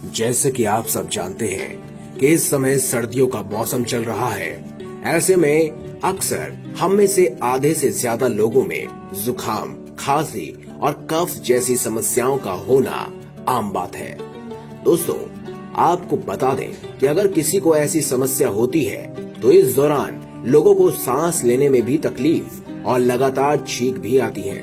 जैसे कि आप सब जानते हैं कि इस समय सर्दियों का मौसम चल रहा है। ऐसे में अक्सर हम में से आधे से ज्यादा लोगों में जुकाम, खांसी और कफ जैसी समस्याओं का होना आम बात है। दोस्तों, आपको बता दें कि अगर किसी को ऐसी समस्या होती है तो इस दौरान लोगों को सांस लेने में भी तकलीफ और लगातार छींक भी आती है।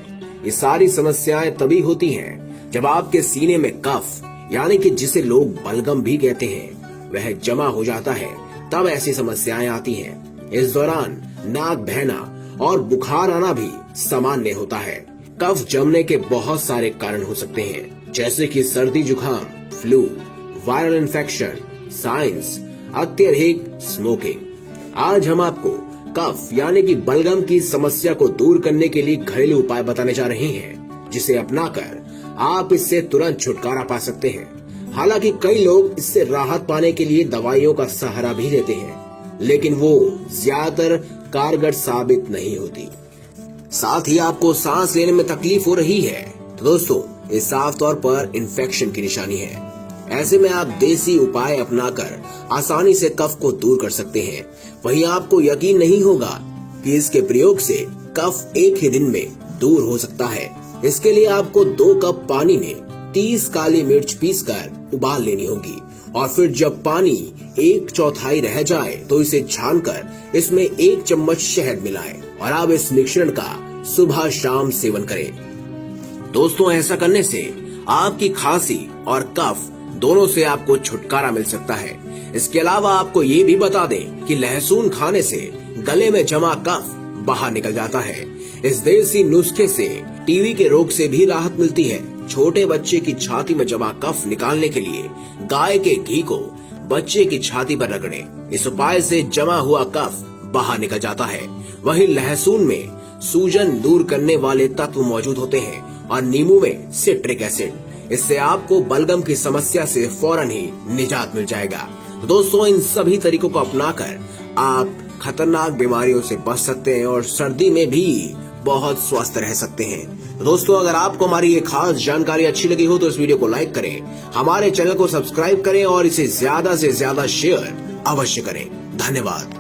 ये सारी समस्याएं तभी होती हैं जब आपके सीने में कफ यानी कि जिसे लोग बलगम भी कहते हैं वह जमा हो जाता है, तब ऐसी समस्याएं आती हैं। इस दौरान नाक बहना और बुखार आना भी सामान्य होता है। कफ जमने के बहुत सारे कारण हो सकते हैं, जैसे कि सर्दी जुकाम, फ्लू, वायरल इन्फेक्शन, साइंस, अत्यधिक स्मोकिंग। आज हम आपको कफ यानी कि बलगम की समस्या को दूर करने के लिए घरेलू उपाय बताने जा रहे हैं, जिसे अपनाकर आप इससे तुरंत छुटकारा पा सकते हैं। हालांकि कई लोग इससे राहत पाने के लिए दवाइयों का सहारा भी लेते हैं, लेकिन वो ज्यादातर कारगर साबित नहीं होती। साथ ही आपको सांस लेने में तकलीफ हो रही है तो दोस्तों, ये साफ तौर पर इन्फेक्शन की निशानी है। ऐसे में आप देसी उपाय अपनाकर आसानी से कफ को दूर कर सकते हैं। वहीं आपको यकीन नहीं होगा कि इसके प्रयोग से कफ एक ही दिन में दूर हो सकता है। इसके लिए आपको 2 कप पानी में 30 काली मिर्च पीसकर उबाल लेनी होगी और फिर जब पानी 1/4 रह जाए तो इसे छानकर इसमें 1 चम्मच शहद मिलाएं और आप इस मिश्रण का सुबह शाम सेवन करें। दोस्तों, ऐसा करने से आपकी खांसी और कफ दोनों से आपको छुटकारा मिल सकता है। इसके अलावा आपको ये भी बता दें कि लहसुन खाने से गले में जमा कफ बाहर निकल जाता है। इस देसी नुस्खे से टीबी के रोग से भी राहत मिलती है। छोटे बच्चे की छाती में जमा कफ निकालने के लिए गाय के घी को बच्चे की छाती पर रगड़ें। इस उपाय से जमा हुआ कफ बाहर निकल जाता है। वहीं लहसुन में सूजन दूर करने वाले तत्व मौजूद होते हैं और नींबू में सिट्रिक एसिड। इससे आपको बलगम की समस्या से फौरन ही निजात मिल जाएगा। तो दोस्तों, इन सभी तरीकों को अपनाकर आप खतरनाक बीमारियों से बच सकते हैं और सर्दी में भी बहुत स्वस्थ रह सकते हैं। दोस्तों, अगर आपको हमारी ये खास जानकारी अच्छी लगी हो तो इस वीडियो को लाइक करें, हमारे चैनल को सब्सक्राइब करें और इसे ज्यादा से ज्यादा शेयर अवश्य करें। धन्यवाद।